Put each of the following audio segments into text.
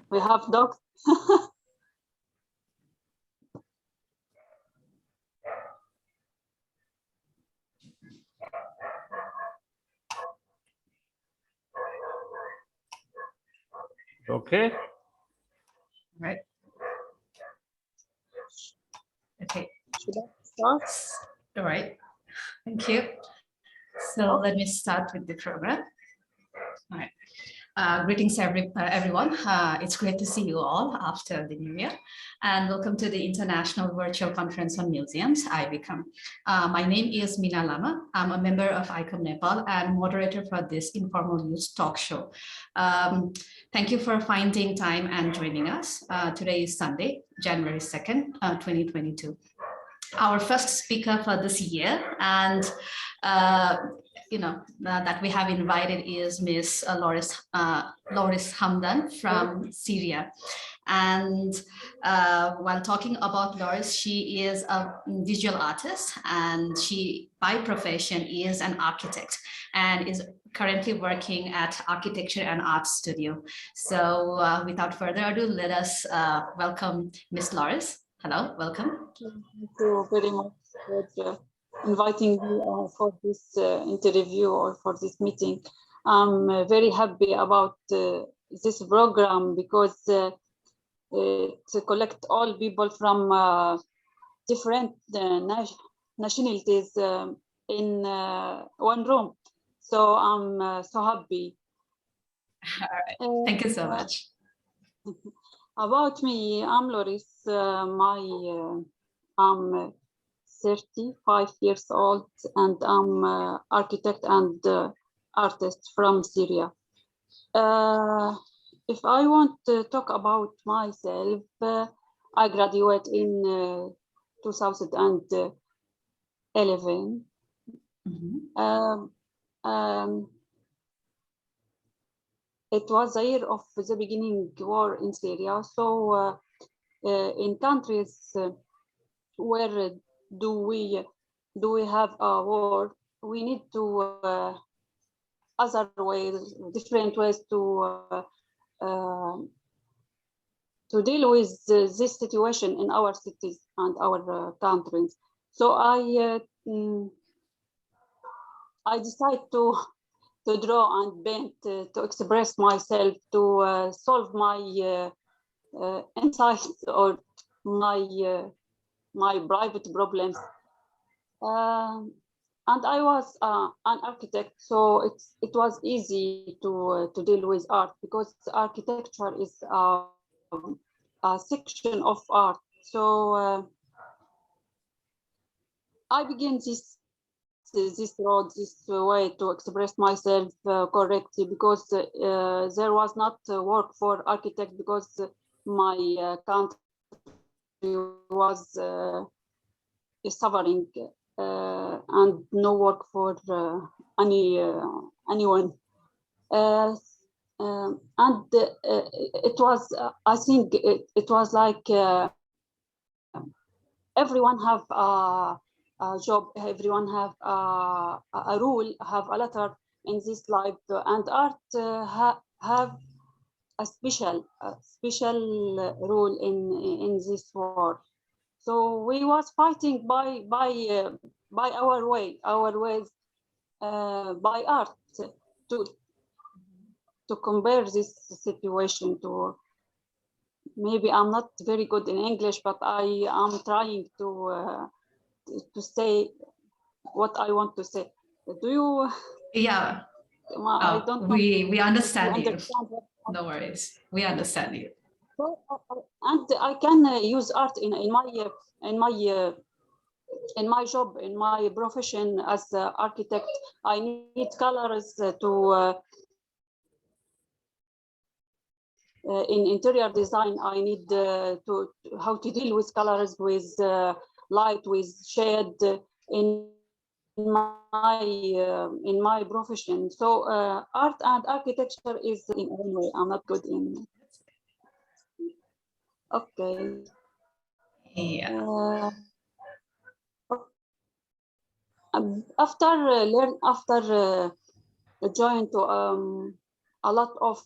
We have dogs. Okay. Right. Okay. Should I start? All right. Thank you. So let me start with the program. All right. Greetings, everyone. It's great to see you all after the New Year, and welcome to the International Virtual Conference on Museums, ICOM. My name is Mina Lama. I'm a member of ICOM Nepal and moderator for this informal news talk show. Thank you for finding time and joining us. Today is Sunday, January 2nd, 2022. Our first speaker for this year, and that we have invited is Miss Laurice Hamdan from Syria. And while talking about Laurice, she is a visual artist, and she, by profession, is an architect and is currently working at Architecture and Art Studio. So without further ado, let us welcome Miss Laurice. Hello, welcome. Thank you very much for inviting me for this interview or for this meeting. I'm very happy about this program because to collect all people from different nationalities in one room. So I'm so happy. All right. Thank you so much. About me, I'm Laurice. I'm 35 years old, and I'm architect and artist from Syria. If I want to talk about myself, I graduated in 2011. It was a year of the beginning war in Syria. So in countries where do we have a war, we need to other ways, different ways to deal with this situation in our cities and our countries. So I decided to draw and paint, to express myself, to solve my insights or my private problems. And I was an architect, so it was easy to deal with art, because architecture is a section of art. So I began this road, this way to express myself correctly, because there was not work for architect, because my country was suffering and no work for anyone. And it was, I think it was like everyone have a job, everyone have a rule, have a letter in this life, and art have a special role in this war. So we was fighting by our ways, by art, to compare this situation to. Maybe I'm not very good in English, but I am trying to say what I want to say. Do you? Yeah. I don't. We understand you. No worries. We understand you. So, and I can use art in my job, in my profession as an architect. I need colors to. In interior design, I need to how to deal with colors, with light, with shade in my profession. So art and architecture is in one way. I'm not good in. Okay. Yeah. After joined to a lot of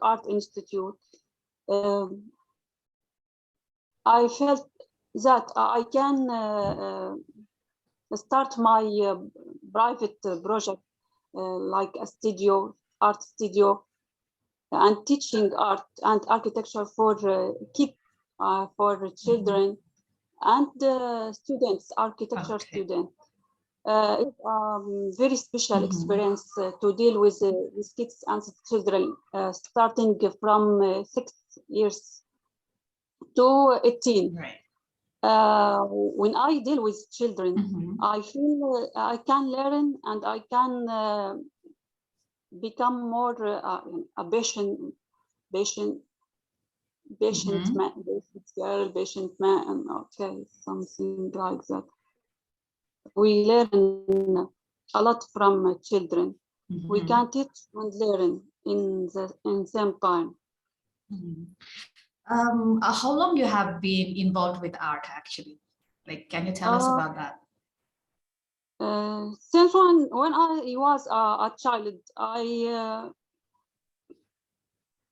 art institute, I felt that I can start my private project like a studio, art studio, and teaching art and architecture for kids, for children and students, architecture students. It's a very special experience to deal with kids and children, starting from 6 years to 18. Right. When I deal with children, I feel I can learn and I can become more a patient man, patient girl, patient man. Okay, something like that. We learn a lot from children. We can teach and learn in the same time. How long you have been involved with art, actually? Like, can you tell us about that? Since when I was a child,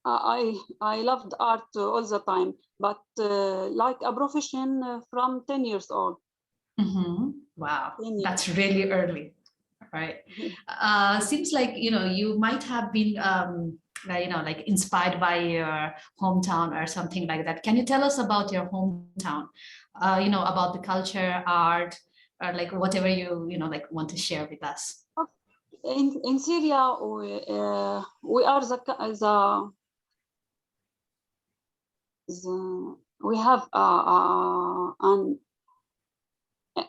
I loved art all the time, but like a profession from 10 years old. Wow, that's really early, right? Seems like, you might have been, like inspired by your hometown or something like that. Can you tell us about your hometown? About the culture, art, or like whatever you like want to share with us. In Syria, we are we have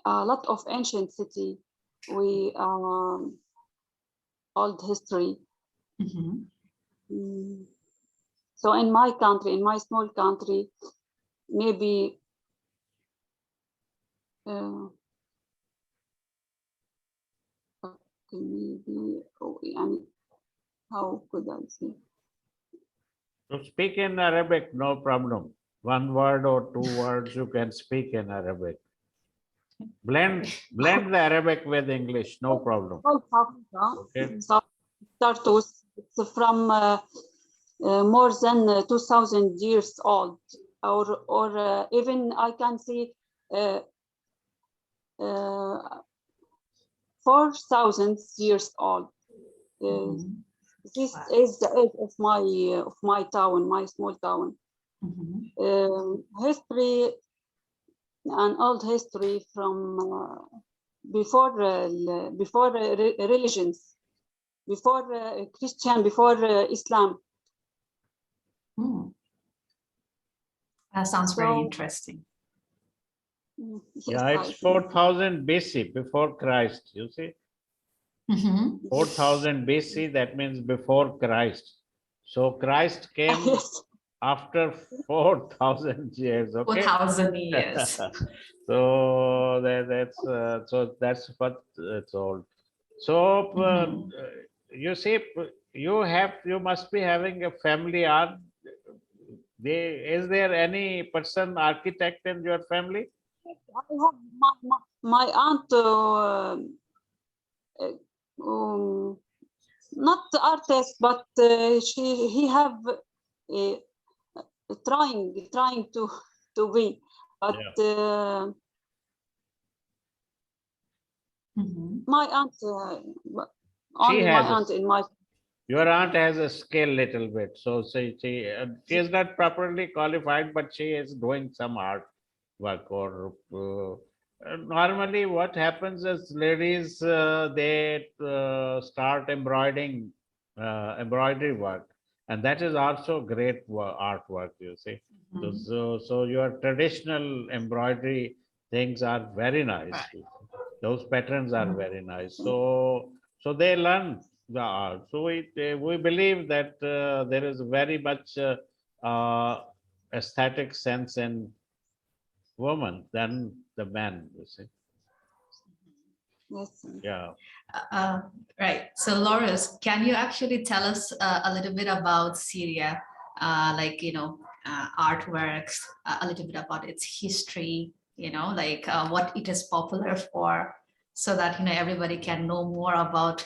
a lot of ancient city. We old history. So in my country, in my small country, maybe how could I say? To speak in Arabic, no problem. One word or two words you can speak in Arabic. Blend the Arabic with English, no problem. Okay. Tartus, it's from more than 2,000 years old, or even I can see 4,000 years old. This is the age of my town, my small town. History, an old history from before religions, before Christian, before Islam. That sounds very interesting. Yes, yeah, it's 4,000 BC, before Christ, you see. 4,000 BC, that means before Christ. So Christ came after 4,000 years. Okay. 4,000 years. So that's what it's all. So you see, you must be having a family art. Is there any person architect in your family? I have my aunt. Not artist, but he have trying to be, but my aunt, only my aunt in my. Your aunt has a skill little bit, so she is not properly qualified, but she is doing some art work. Or normally, what happens is ladies they start embroidering embroidery work, and that is also great artwork. You see, so your traditional embroidery things are very nice. Those patterns are very nice. So they learn the art. So we believe that there is very much aesthetic sense in women than the man, you see. Yes. Yeah. Right. So Laurice, can you actually tell us a little bit about Syria, like, artworks, a little bit about its history, like what it is popular for, so that, everybody can know more about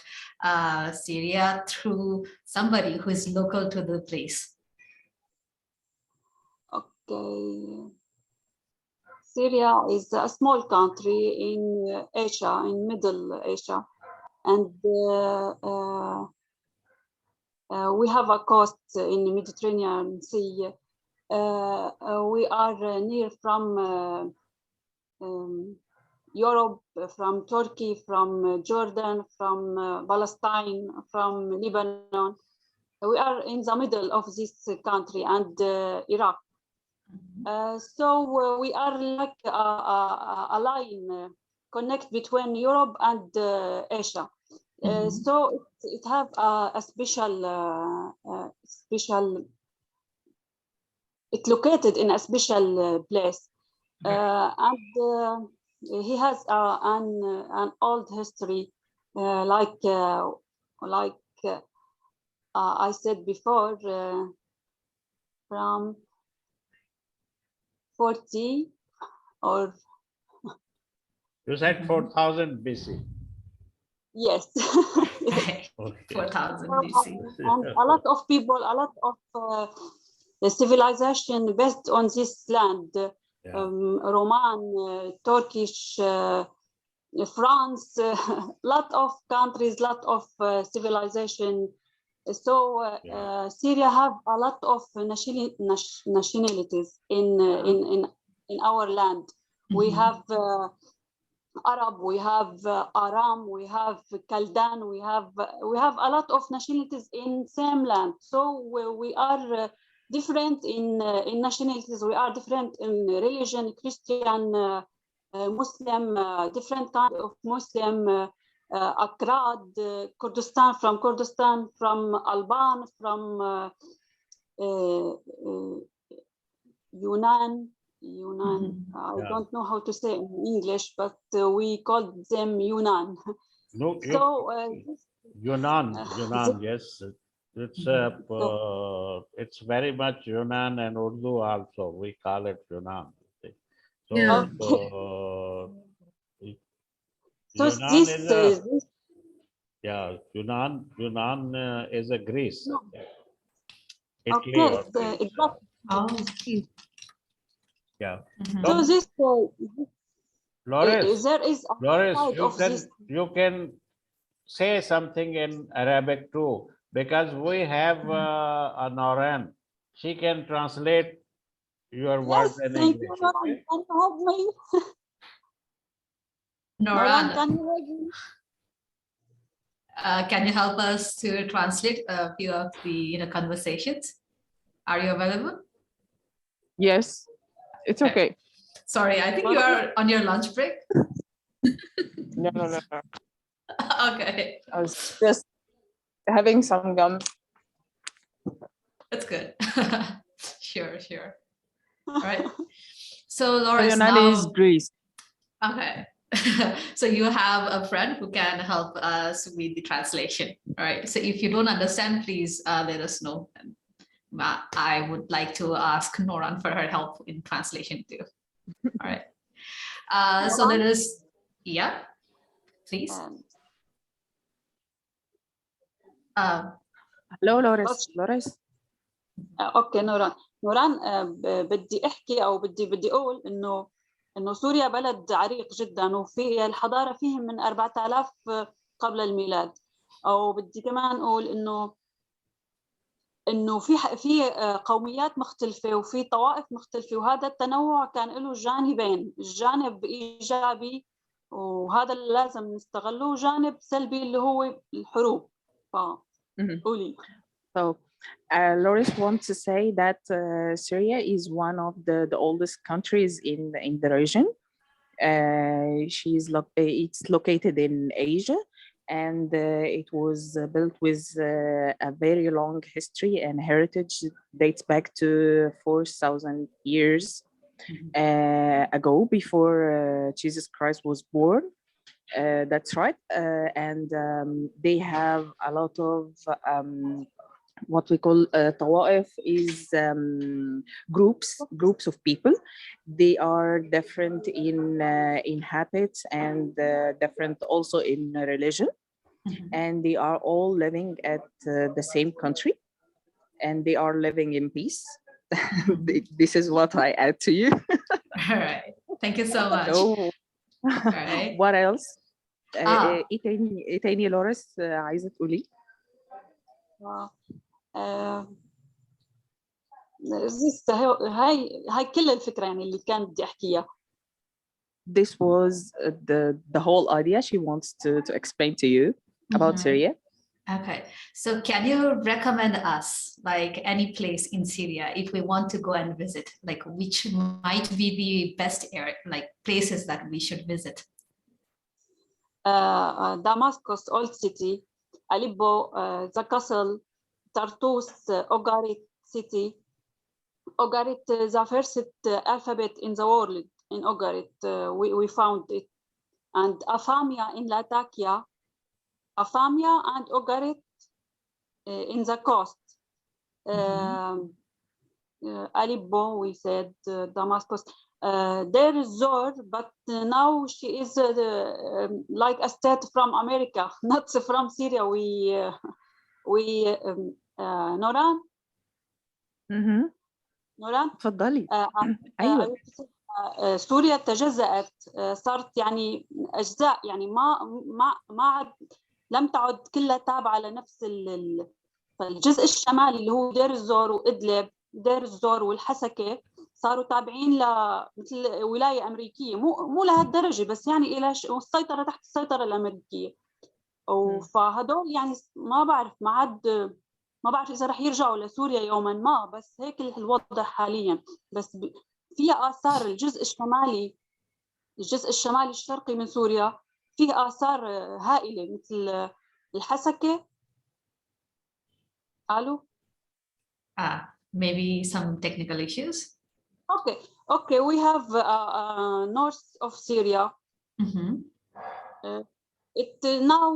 Syria through somebody who is local to the place? Okay. Syria is a small country in Asia, in Middle Asia, and we have a coast in the Mediterranean Sea. We are near from Europe, from Turkey, from Jordan, from Palestine, from Lebanon. We are in the middle of this country and Iraq. So we are like a line connect between Europe and Asia. So it have a special, it's located in a special place, and he has an old history, like I said before, from 40 or You said 4000 BC. yes. Okay. 4000 BC. And a lot of people, a lot of civilization based on this land, Roman, Turkish, France, lot of countries, lot of civilization. So Syria have a lot of nationalities in our land. We have Arab, we have Aram, we have Kaldan, we have a lot of nationalities in same land. So we are different in nationalities. We are different in religion, Christian, Muslim, different kind of Muslim, Akrad, Kurdistan, from Alban, from Yunan. I don't know how to say in English, but we call them Yunan. No, So Yunan, yes. It's very much Yunan and Urdu also. We call it Yunan. So, Yunan is Yunan is a Greece. Italy or Greece. Yeah. So this Laurice, there is a Laurice, you can say something in Arabic too, because we have a Noran. She can translate your words in thank English. you, Noran. Okay? Can you help me? Noran, Can you help me? Can you help us to translate a few of the conversations? Are you available? Yes, it's okay. Sorry, I think you are on your lunch break. No. Okay, I was just having some gum. that's good. Sure. All right. So Laurice, Yunan now is Greece. okay. So you have a friend who can help us with the translation. All right. So if you don't understand, please let us know. And I would like to ask Noran for her help in translation too. All right. So let us, please. Hello, Laurice. اوكي نوران بدي احكي او بدي اقول انه سوريا بلد عريق جدا، وفي الحضاره فيه من 4000 قبل الميلاد. او بدي كمان اقول انه في قوميات مختلفه وفي طوائف مختلفه، وهذا التنوع كان له جانبين، الجانب ايجابي وهذا اللي لازم نستغله، وجانب سلبي اللي هو الحروب. قولي. So Laurice wants to say that Syria is one of the oldest countries in the region. It's located in Asia, and it was built with a very long history and heritage. It dates back to 4,000 years ago, before Jesus Christ was born. That's right. And they have a lot of what we call tawa'if is groups of people. They are different in habits and different also in religion, and they are all living at the same country, and they are living in peace. this is what I add to you. All right. Thank you so much. So All right. what else؟ Ah. ايه تاني لوريس عايزة تقولي؟ هاي كل الفكرة يعني اللي كانت بدي أحكيها. This was the whole idea she wants to explain to you about Syria. Okay, so can you recommend us like any place in Syria if we want to go and visit, like which might be the best area, like places that we should visit? Damascus, Old City, Aleppo, the castle, Tartus, Ogarit City. Ogarit, the first alphabet in the world in Ogarit, we found it. And Afamia in Latakia, Afamia and Ogarit in the coast. Aleppo, we said, Damascus. There is Zor, but now she is like a state from America, not from Syria. Noran? نوران اتفضلي. ايوه. سوريا تجزأت، صارت يعني اجزاء، يعني ما عاد لم تعد كلها تابعه لنفس الجزء الشمالي اللي هو دير الزور وادلب، دير الزور والحسكه صاروا تابعين مثل ولايه امريكيه، مو لهالدرجه بس يعني الى السيطره تحت السيطره الامريكيه. فهدول يعني ما بعرف إذا رح يرجعوا لسوريا يوما ما، بس هيك الوضع حاليا. بس فيها آثار الجزء الشمالي الشرقي من سوريا، فيه آثار هائلة مثل الحسكة. ألو؟ Maybe some technical issues. Okay. We have north of Syria. Now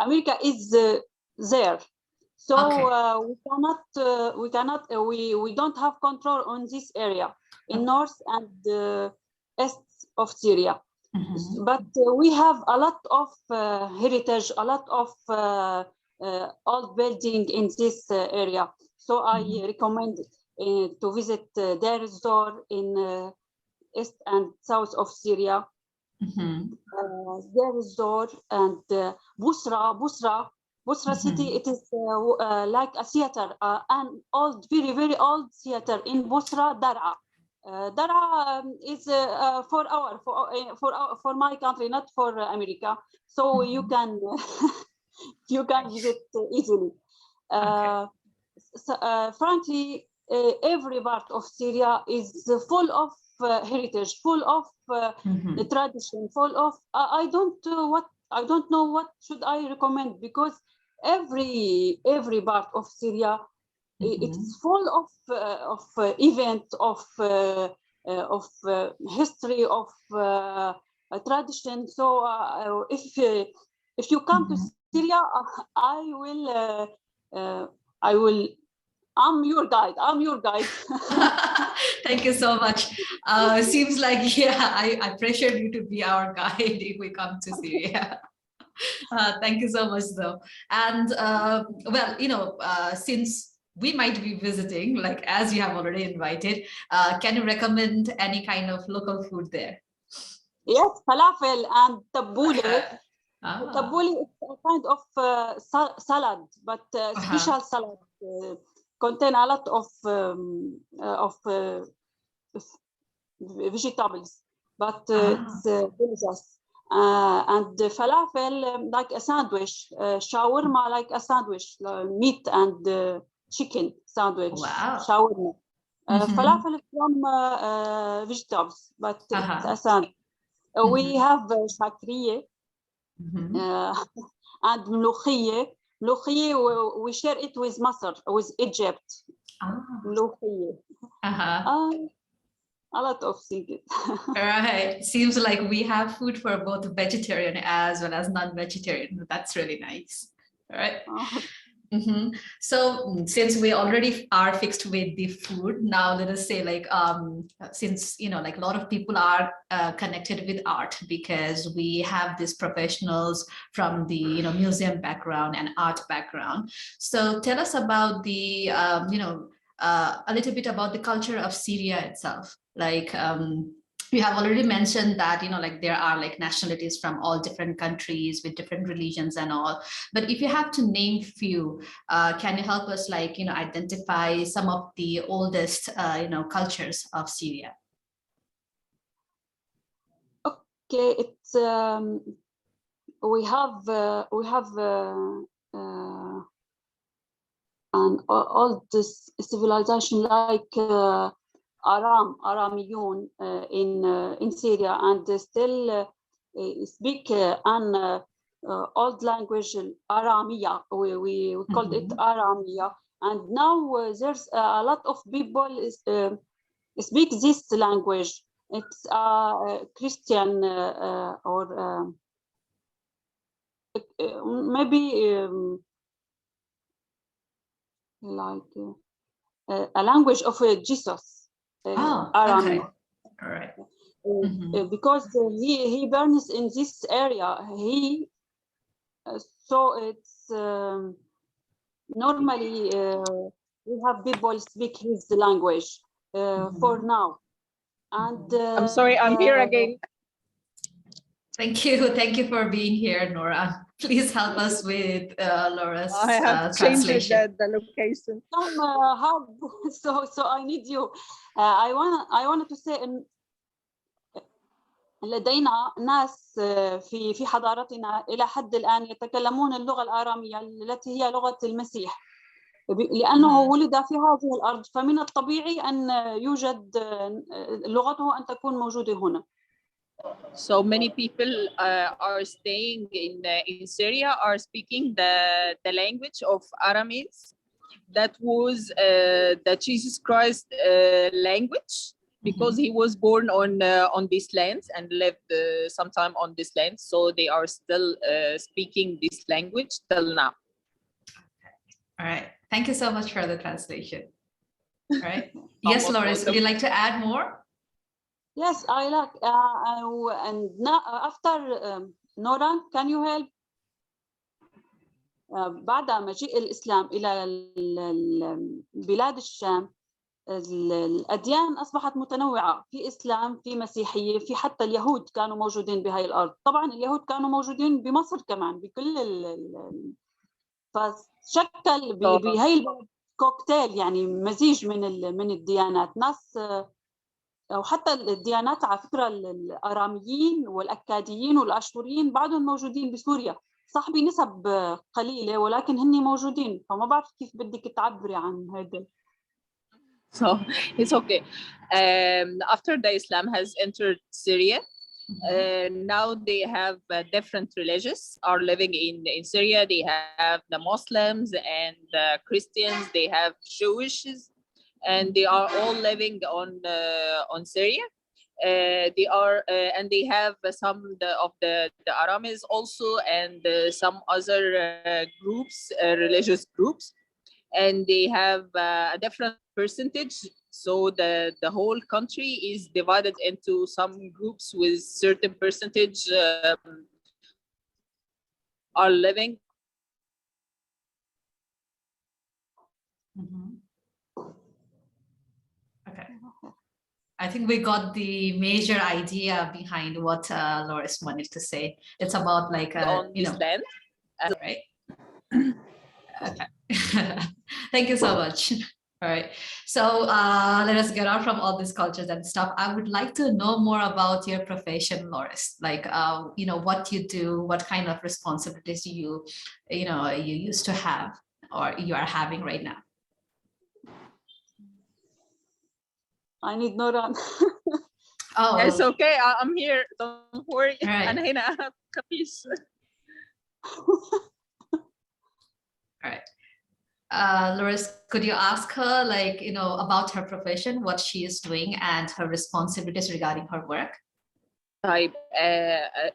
America is there, so we don't have control on this area in north and east of Syria. But we have a lot of heritage, a lot of old building in this area. So I recommend to visit Deir ez-Zor in east and south of Syria. Deir ez-Zor and Busra city. It is like a theater, an old, very, very old theater in Busra, Dar'a. Dar'a is for my country, not for America. So you can visit easily. Frankly, every part of Syria is full of heritage, full of tradition, full of I don't know what should I recommend, because every part of Syria it's full of event, of history, of tradition. So if you come to Syria, I'm your guide. Thank you so much. Seems like, I pressured you to be our guide if we come to Syria. Thank you so much, though. And well, since we might be visiting, like as you have already invited, can you recommend any kind of local food there? Yes, falafel and tabbouleh. Tabbouleh is a kind of salad, but special salad. Contain a lot of vegetables, but it's delicious. And the falafel like a sandwich, shawarma like a sandwich, meat and chicken sandwich. Wow. Shawarma. Falafel from vegetables, but it's a sandwich. We have shakriye and mloukhiyeh. Mloukhiyeh, we share it with Masr, with Egypt. Mloukhiyeh. A lot of things. Right. Seems like we have food for both vegetarian as well as non-vegetarian. That's really nice. All right. So since we already are fixed with the food, now let us say like since like a lot of people are connected with art because we have these professionals from the museum background and art background. So tell us about the a little bit about the culture of Syria itself. Like you have already mentioned that like there are like nationalities from all different countries with different religions and all, but if you have to name few, can you help us like identify some of the oldest cultures of Syria? Okay, it's we have an old civilization like Aramiyun in Syria, and they still speak an old language, Aramiya. We called it Aramiya, and now there's a lot of people speak this language. It's Christian or maybe like a language of Jesus. Okay. All right. Because he burns in this area. So it's normally we have people speak his language for now. And I'm sorry, I'm here again. Thank you for being here, Nora. Please help us with Laura's I have changed translation. the location. hard, so I need you. I wanted to say لدينا ناس في حضارتنا إلى حد الآن يتكلمون اللغة الآرامية التي هي لغة المسيح، لأنه ولد في هذه الأرض، فمن الطبيعي أن يوجد لغته أن تكون موجودة هنا. So many people are staying in Syria are speaking the language of Aramis. That was the Jesus Christ language, because he was born on this land and lived some time on this land. So they are still speaking this language till now. All right. Thank you so much for the translation. All right. Yes, Laurice, would you like to add more? Yes, I like. And now after Nora, can you help? بعد مجيء الإسلام إلى بلاد الشام، الأديان أصبحت متنوعة، في إسلام، في مسيحية، في حتى اليهود كانوا موجودين بهاي الأرض. طبعا اليهود كانوا موجودين بمصر كمان، بكل فشكل بهاي البلد كوكتيل، يعني مزيج من الديانات، ناس وحتى الديانات على فكرة الآراميين والأكاديين والأشوريين بعضهم موجودين بسوريا، صح بنسب قليلة ولكن هن موجودين، فما بعرف كيف بدك تعبري عن هذا. So it's okay. After the Islam has entered Syria, now they have different religions are living in Syria. They have the Muslims and the Christians. They have Jewish, and they are all living on Syria. They are and they have some of the Aramis also, and some other groups, religious groups, and they have a different percentage. So the whole country is divided into some groups with certain percentage are living. Okay. I think we got the major idea behind what Laurice wanted to say. It's about like on this land, right? Okay. Thank you so much. All right. So let us get out from all these cultures and stuff. I would like to know more about your profession, Laurice. Like, what you do, what kind of responsibilities you used to have or you are having right now. I need Nora. Oh, it's okay. I'm here. Don't worry. Right. أنا هنا. كفيش. All right. Laurice, could you ask her, like, about her profession, what she is doing, and her responsibilities regarding her work? طيب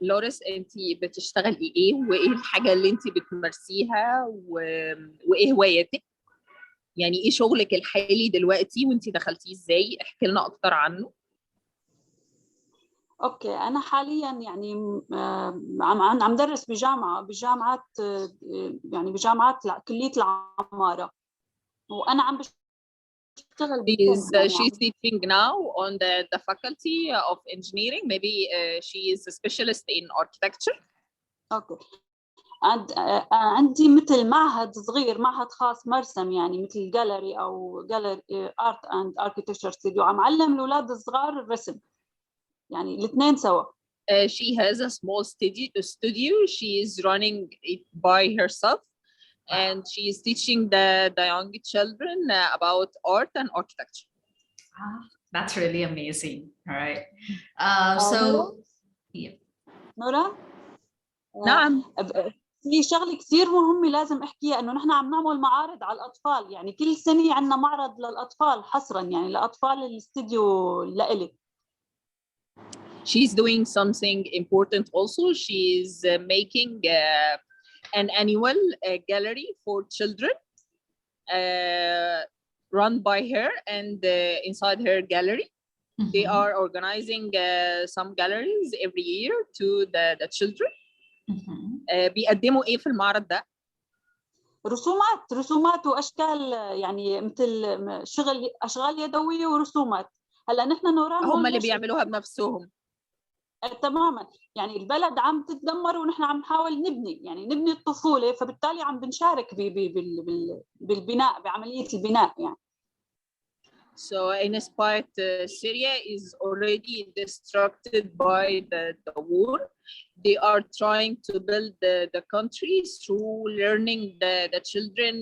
لوريس، انت بتشتغلي ايه وايه الحاجه اللي انت بتمارسيها وايه هواياتك؟ يعني ايه شغلك الحالي دلوقتي وانت دخلتيه ازاي؟ احكي لنا اكتر عنه. اوكي، انا حاليا يعني عم درس بجامعات يعني بجامعات كلية العمارة، وانا عم بشتغل She's teaching now on the faculty of engineering. Maybe she is a specialist in architecture. اوكي. عندي مثل معهد صغير، معهد خاص مرسم، يعني مثل جاليري او جاليري ارت اند اركيتكتشر ستوديو، عم علم الاولاد الصغار الرسم، يعني الاثنين سوا. She has a small studio. She is running it by herself. And she is teaching the young children about art and architecture. That's really amazing. All right. So, yeah. نورا، نعم. في شغله كثير مهمه لازم احكيها، انه نحن عم نعمل معارض على الاطفال، يعني كل سنه عندنا معرض للاطفال حصرا، يعني لاطفال الاستديو لإلي. She's doing something important also. She's making an annual gallery for children run by her, and inside her gallery they are organizing some galleries every year to the children. بيقدموا ايه في المعرض ده؟ رسومات واشكال، يعني مثل اشغال يدويه ورسومات. هلا نحن نوران هم اللي بيعملوها بنفسهم تماما، يعني البلد عم تتدمر ونحن عم نحاول نبني الطفوله، فبالتالي عم بنشارك بالبناء، بعمليه البناء يعني. So in spite Syria is already destructed by the war, they are trying to build the country through learning the children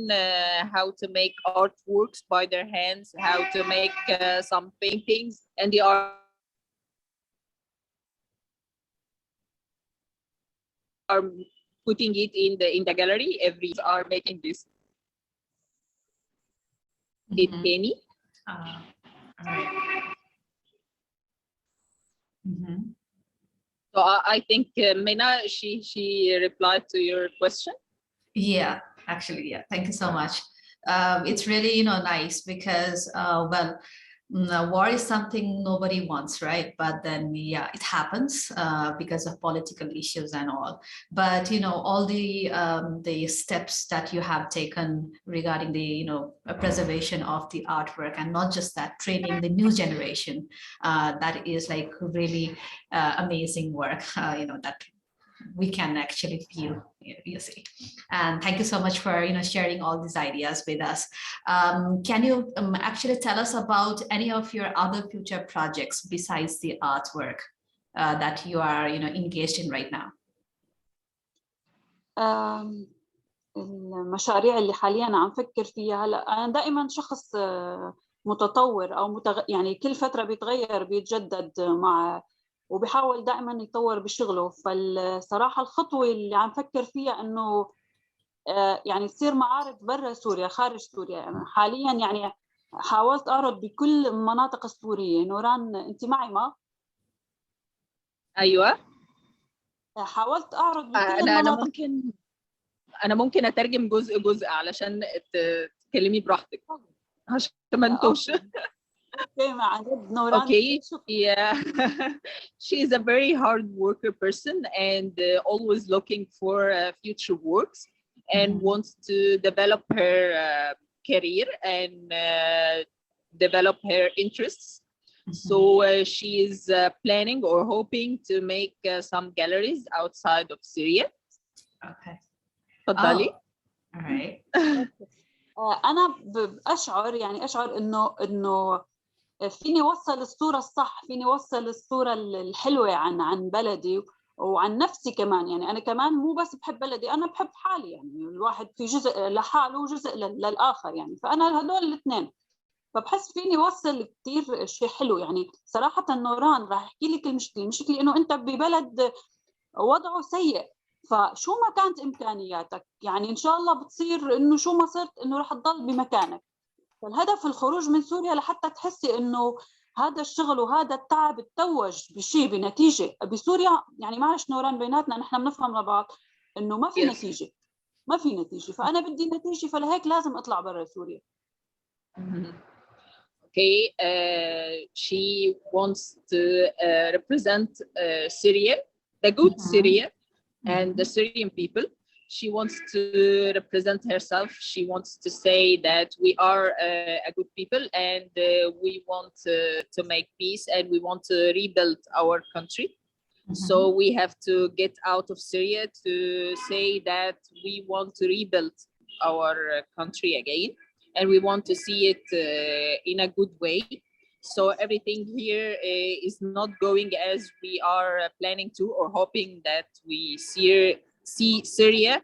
how to make artworks by their hands, how to make some paintings, and they are putting it in the gallery. Every are making this. Penny. All right. So I think Mina, she replied to your question. Yeah, actually, yeah. Thank you so much. It's really, nice because, war is something nobody wants, right? But then, yeah, it happens because of political issues and all. But all the steps that you have taken regarding the preservation of the artwork, and not just that, training the new generation, that is like really amazing work. That we can actually feel, you see. And thank you so much for sharing all these ideas with us. Can you actually tell us about any of your other future projects besides the artwork that you are engaged in right now? المشاريع اللي حاليا عم فكر فيها، هلا انا دائما شخص متطور او يعني كل فتره بيتغير بيتجدد وبيحاول دائما يطور بشغله. فالصراحه الخطوه اللي عم فكر فيها انه يعني تصير معارض برا سوريا، خارج سوريا. يعني حاليا يعني حاولت اعرض بكل المناطق السوريه. نوران انت معي؟ ما ايوه، حاولت اعرض بكل المناطق. انا ممكن اترجم جزء علشان تتكلمي براحتك عشان ما انتوش. اوكي، مع جد نوران. Okay, yeah. She is a very hard worker person and always looking for future works and wants to develop her career and develop her interests. So she is planning or hoping to make some galleries outside of Syria. Okay. تفضلي. All right. أنا أشعر إنه فيني وصل الصورة الصح، فيني وصل الصورة الحلوة عن بلدي وعن نفسي كمان. يعني أنا كمان مو بس بحب بلدي، أنا بحب حالي. يعني الواحد في جزء لحاله وجزء للآخر، يعني فأنا هدول الاثنين. فبحس فيني وصل كتير شيء حلو. يعني صراحة نوران راح أحكي لك المشكلة إنه أنت ببلد وضعه سيء، فشو ما كانت إمكانياتك يعني إن شاء الله بتصير إنه شو ما صرت إنه راح تضل بمكانك. فالهدف الخروج من سوريا لحتى تحسي إنه هذا الشغل وهذا التعب اتوج بشيء بنتيجة. بسوريا يعني معلش نوران بيناتنا نحن بنفهم لبعض إنه ما في نتيجة، ما في نتيجة، فأنا بدي نتيجة، فلهيك لازم أطلع برا سوريا. Okay, she wants to represent Syria, the good Syria, and the Syrian people. She wants to represent herself. She wants to say that we are a good people, and we want to make peace, and we want to rebuild our country. So we have to get out of Syria to say that we want to rebuild our country again, and we want to see it in a good way. So everything here is not going as we are planning to, or hoping that we see Syria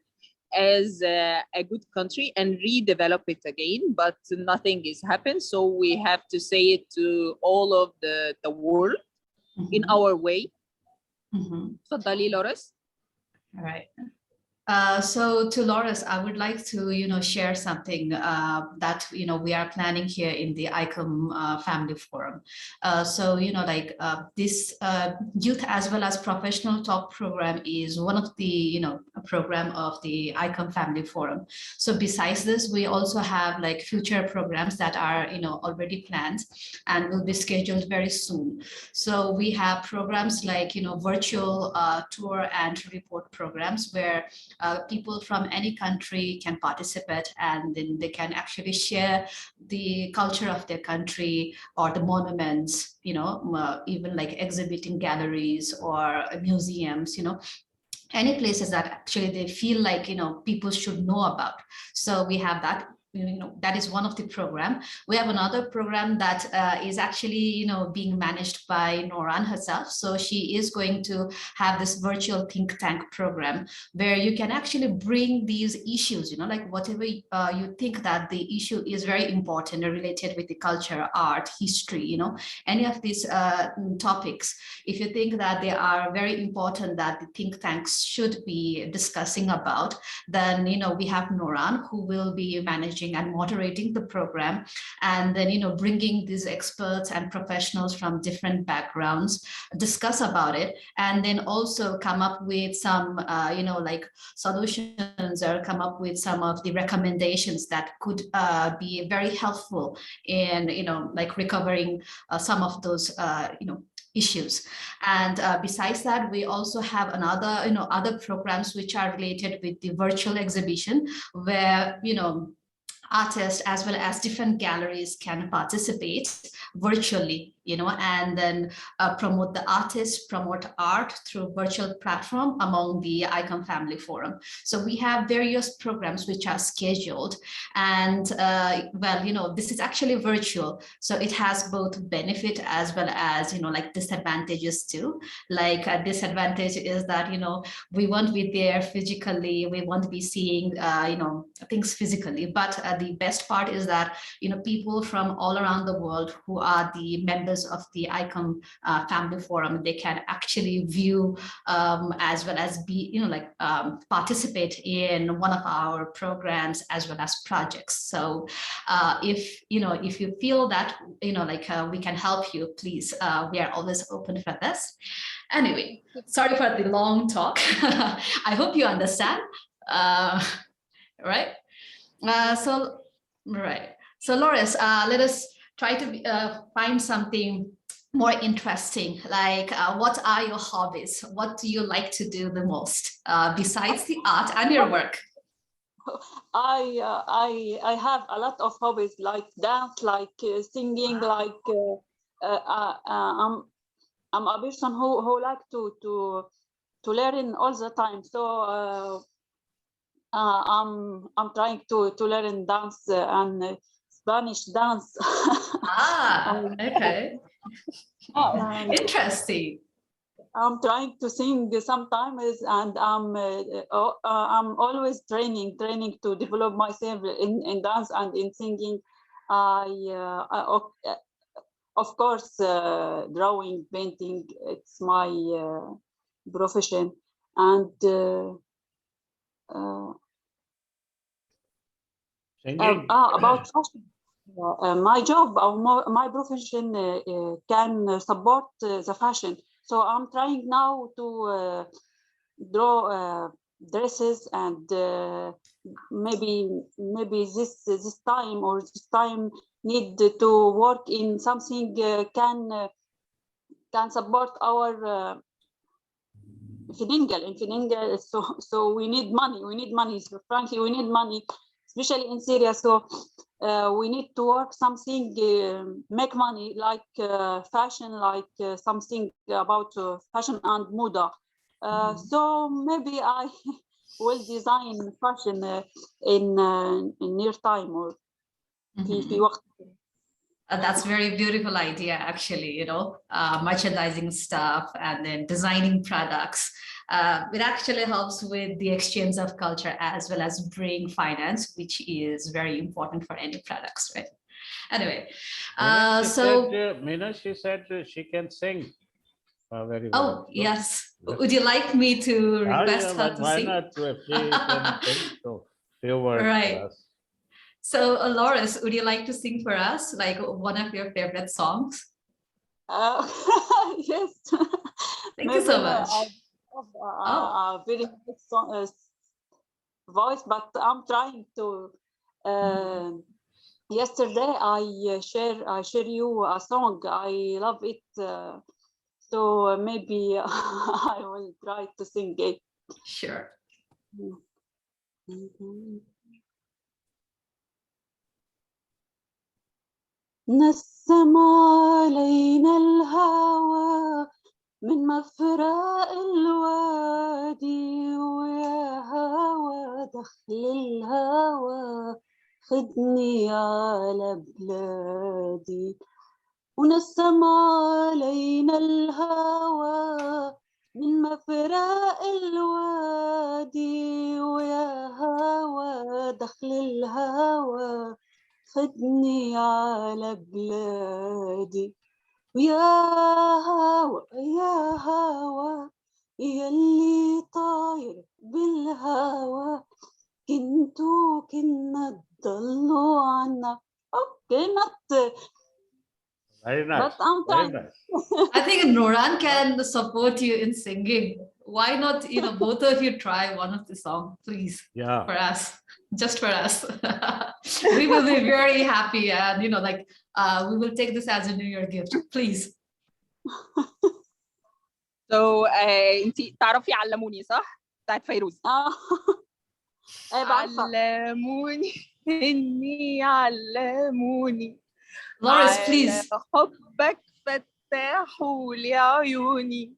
as a good country and redevelop it again, but nothing is happened. So we have to say it to all of the world in our way. Tafadali, Laurice. All right. So to Laurice, I would like to, share something that, we are planning here in the ICOM Family Forum. So, this youth as well as professional talk program is one of the, program of the ICOM Family Forum. So besides this, we also have like future programs that are, already planned and will be scheduled very soon. So we have programs like, virtual tour and report programs where people from any country can participate, and then they can actually share the culture of their country or the monuments, even like exhibiting galleries or museums, any places that actually they feel like, people should know about. So we have that. That is one of the program. We have another program that is actually, being managed by Noran herself. So she is going to have this virtual think tank program where you can actually bring these issues, like whatever you think that the issue is very important or related with the culture, art, history, any of these topics. If you think that they are very important that the think tanks should be discussing about, then, we have Noran who will be managing and moderating the program, and then bringing these experts and professionals from different backgrounds, discuss about it, and then also come up with some like solutions or come up with some of the recommendations that could be very helpful in like recovering some of those issues. And besides that, we also have another other programs which are related with the virtual exhibition where artists as well as different galleries can participate virtually, and then promote the artists, promote art through virtual platform among the ICOM Family Forum. So we have various programs which are scheduled, and this is actually virtual, so it has both benefit as well as like disadvantages too. Like a disadvantage is that we won't be there physically, we won't be seeing things physically, but the best part is that people from all around the world who are the members of the ICOM Family Forum, they can actually view as well as be participate in one of our programs as well as projects. So if you feel that we can help you, please, we are always open for this. Anyway, sorry for the long talk. I hope you understand. Right. So Laurice, let us try to find something more interesting, like what are your hobbies? What do you like to do the most besides the art and your work? I have a lot of hobbies, like dance, like singing, like I'm a person who like to learn all the time. So I'm trying to learn dance and Spanish dance. Okay. Interesting. I'm trying to sing sometimes, and I'm always training to develop myself in dance and in singing. Of course, drawing, painting, it's my profession. And about fashion. my job or my profession can support the fashion. So I'm trying now to draw dresses, and maybe this time or this time need to work in something can support our financial. So we need money. So frankly, we need money, especially in Syria. So we need to work something, make money, like fashion, like something about fashion and moda. So maybe I will design fashion in near time or في وقت. That's very beautiful idea, actually, you know, merchandising stuff and then designing products. It actually helps with the exchange of culture as well as bring finance, which is very important for any products, right? Anyway, Meena, she said she can sing very oh, well. yes. Would you like me to request her to why sing? not? If she can sing, so few words Right. for us. So, Laurice, would you like to sing for us, like one of your favorite songs? Yes. Thank you so much. A very good song, voice, but I'm trying to. Yesterday, I share you a song. I love it. So maybe I will try to sing it. Sure. نسم علينا الهوى من مفرق الوادي، ويا هوى دخل الهوى خدني على بلادي. ونسم علينا الهوى من مفرق الوادي، ويا هوى دخل الهوى خدني على بلادي. ويا هوا يا هوا يلي طاير بالهوا، كنتو كنا تضلوا عنا. Okay, not Very nice. but I'm Very trying. nice. I think Noran can support you in singing. Why not, you know, both of you try one of the songs, please, Yeah. for us, just for us. We will be very happy, and you know, like we will take this as a New Year gift, please. So انتي تعرفي علموني صح؟ بتاعت فيروز. علموني إني علموني Laurice, please. حبك فتحوا لي عيوني،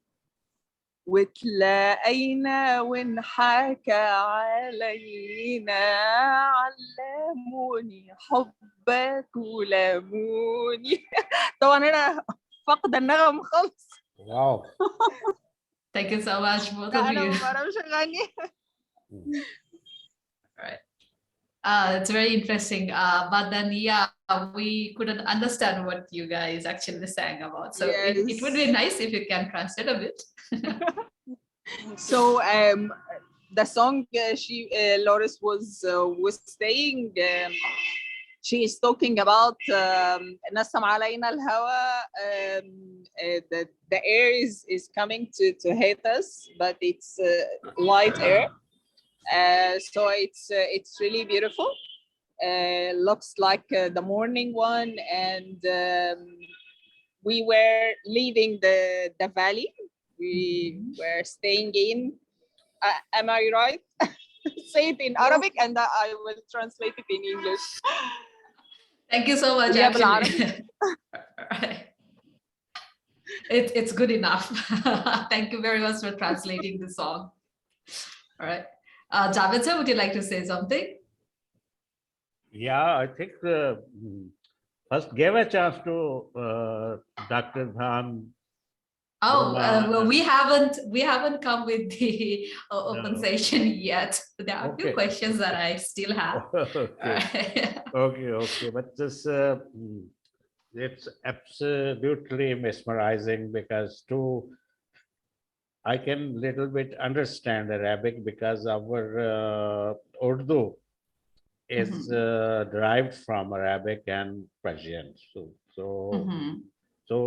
وتلاقينا ونحكى علينا، علموني حبك ولموني. طبعا أنا فاقدة النغم خالص. Wow. Thank you so much, both of you. Right. It's very interesting. But then, yeah, we couldn't understand what you guys actually sang about. So Yes. it would be nice if you can translate a bit. So the song Laurice was saying, she is talking about نسم علينا الهوى. The air is coming to hit us, but it's light air. So it's really beautiful. Looks like the morning one, and we were leaving the valley. We were staying in. Am I right? Say it in Arabic, and I will translate it in English. Thank you so much. Actually, it's good enough. Thank you very much for translating the song. All right. Javed sir, would you like to say something? Yeah, I think first gave a chance to Dr. Bhan. Oh, well, we haven't come with the open session yet. There are a few questions that I still have. Okay. But this it's absolutely mesmerizing, because I can little bit understand Arabic, because our Urdu is derived from Arabic and Persian. So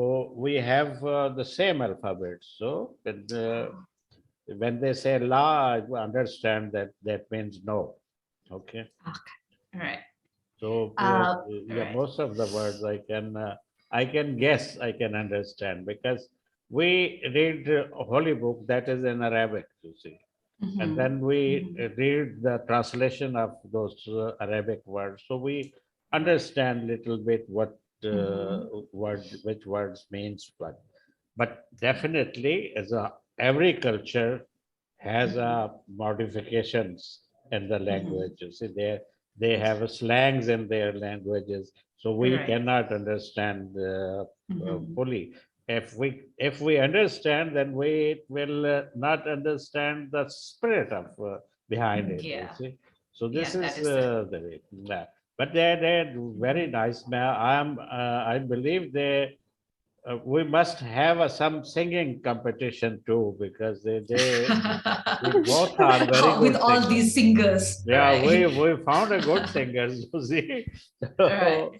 we have the same alphabet. So when they say la, I understand that that means no. Okay. Okay. All right. So yeah, right. most of the words I can guess, I can understand because we read holy book that is in Arabic, you see, and then we read the translation of those Arabic words, so we understand little bit what which words means what. But definitely, as every culture has modifications in the language. You see, they have slangs in their languages, so we Right. cannot understand fully. If we understand, then we will not understand the spirit of behind it. You Yeah. see, so this Yeah, that is is it. the way. Yeah. But they're very nice. Now I believe they we must have some singing competition too because they both are very Oh, with good all singers. these singers. Yeah, Right. we found a good singers, you see. Right. So,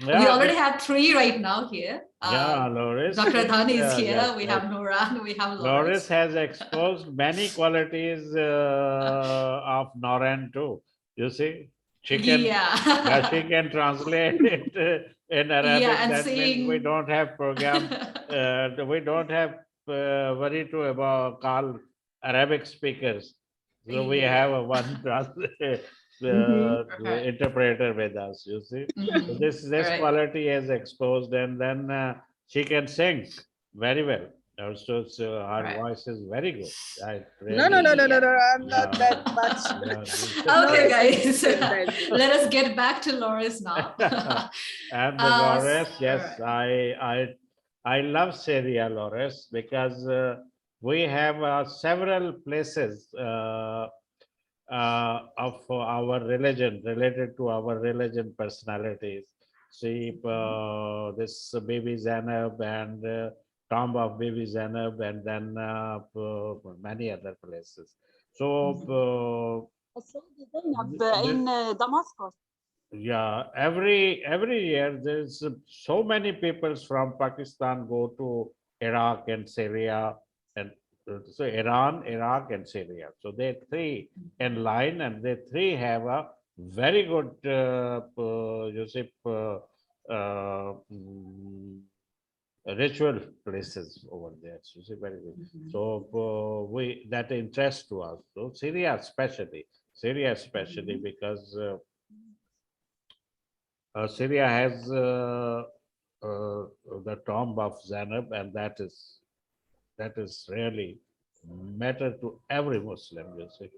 We yeah, already have 3 right now here. yeah, Laurice. Dr. Adhan is Yeah, yes, here. We yes. have Noran. We have Laurice Laurice. has exposed many qualities of Noran too. You see, yeah, she Yeah. can translate it in Yeah, Arabic. and That means we seeing. don't have program. We don't have worry to about call Arabic speakers. So we have Yeah. a one Right. interpreter with us. You see, so All this right. quality is exposed, and then she can sing very well. Also, so her Right. voice is very good. I No, no, really, no, no, no, Yeah. no. I'm not that much. yeah. Not Okay, as guys. intelligent as you. Let us get back to Laurice now. And the Laurice, All yes, right. I love Syria, Laurice, because we have several places of our religion related to our religion personalities. See, this baby Zainab and tomb of baby Zainab, and then many other places. So. Zainab This, in Damascus. yeah, every year there's so many peoples from Pakistan go to Iraq and Syria and so Iran, Iraq and Syria. So they three in line and they three have a very good you see ritual places over there. So you see very good. So we that interest to us. So Syria especially because. Syria has the tomb of Zainab, and that is really matter to every Muslim. You see,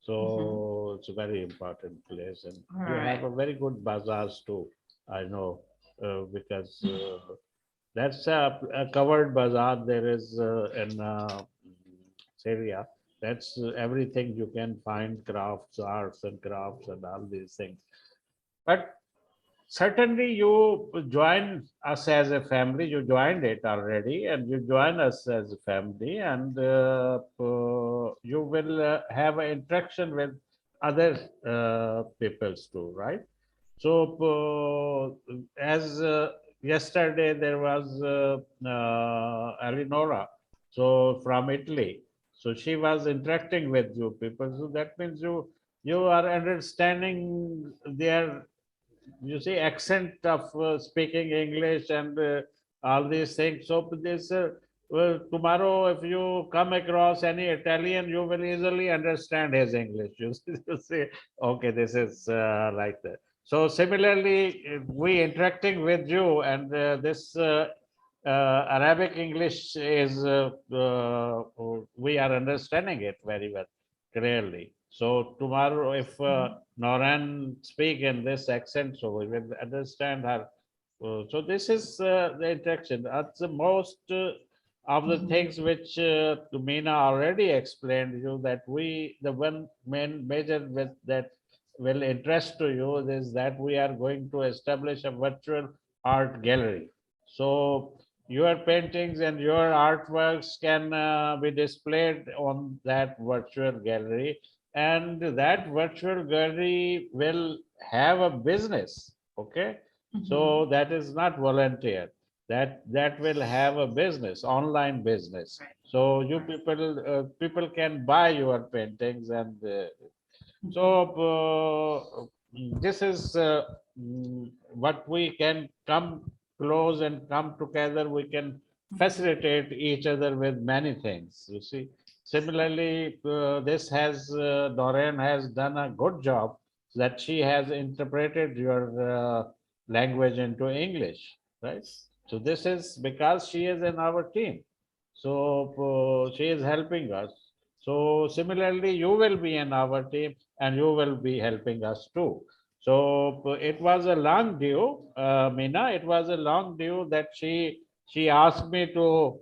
so it's a very important place, and All you have right. a very good bazaars too. I know because that's a covered bazaar. There is in Syria. That's everything you can find crafts, arts, and crafts, and all these things. But certainly, you join us as a family. You joined it already, and you join us as a family, and you will have an interaction with other peoples too, right? So, as yesterday there was Eleonora, so from Italy. So she was interacting with you people. So that means you are understanding their you see accent of speaking English and all these things. So this well, tomorrow if you come across any Italian, you will easily understand his English. You see, okay, this is like that. So similarly, we interacting with you and this Arabic English is we are understanding it very well clearly. So tomorrow, if Noran speak in this accent, so we will understand her. So this is the interaction. That's the most of the things which Mina already explained you that the one main major with that will interest to you is that we are going to establish a virtual art gallery. So your paintings and your artworks can be displayed on that virtual gallery and that virtual gallery will have a business. Okay, so that is not volunteer. That will have a business, online business. Right. So you people can buy your paintings, and so this is what we can come close and come together. We can facilitate each other with many things. You see, similarly, this has Doreen has done a good job that she has interpreted your language into English, right? So this is because she is in our team. So she is helping us. So similarly, you will be in our team and you will be helping us too. So it was a long due, Meena. It was a long due that she asked me to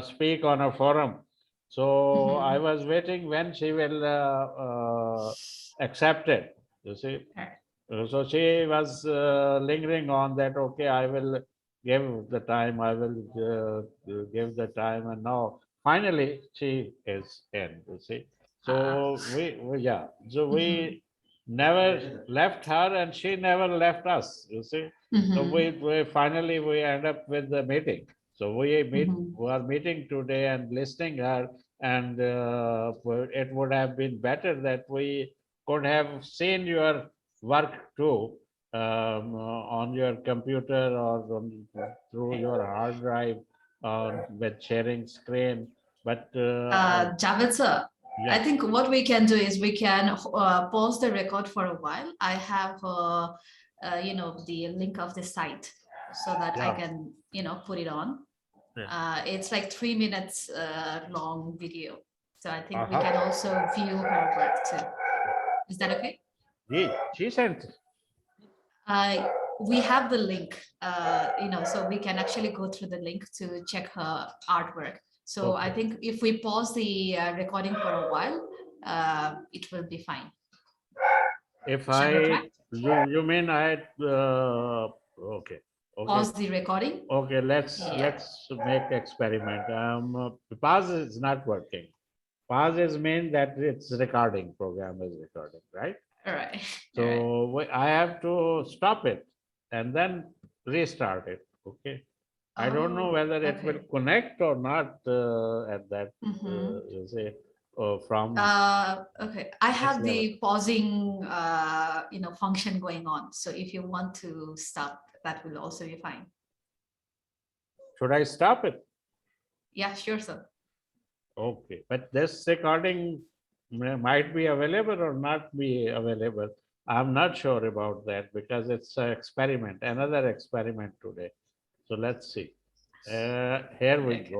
speak on a forum. So I was waiting when she will accept it. You see. So she was lingering on that. Okay, I will give the time. I will give the time, and now finally she is in. You see. So we yeah. So we never left her, and she never left us. You see. So we finally we end up with the meeting. So we are meeting today and listening her, and it would have been better that we could have seen your work too on your computer or through your hard drive with sharing screen. But Javed sir, I yeah, think what we can do is we can pause the record for a while. I have, the link of the site so that I Yeah. can, put it on. Yeah. It's like 3 minutes long video. So I think we Uh-huh. can also view her work too. Is that okay? she sent. We have the link, so we can actually go through the link to check her artwork. So I Okay. think if we pause the recording for a while, it will be fine. If Shall we I try? you mean I okay. Pause the recording. Okay, let's Yeah. make experiment. Pause is not working. Pause is mean that it's recording, program is recording, right? All right. So I have to stop it and then restart it. Okay. I don't know whether it will Okay. connect or not at that, you say, from Okay, I have the pausing, function going on. So if you want to stop, that will also be fine. Should I stop it? Yeah, sure, sir. Okay, but this recording might be available or not be available. I'm not sure about that because it's an experiment, another experiment today. So let's see. Here we Okay. go.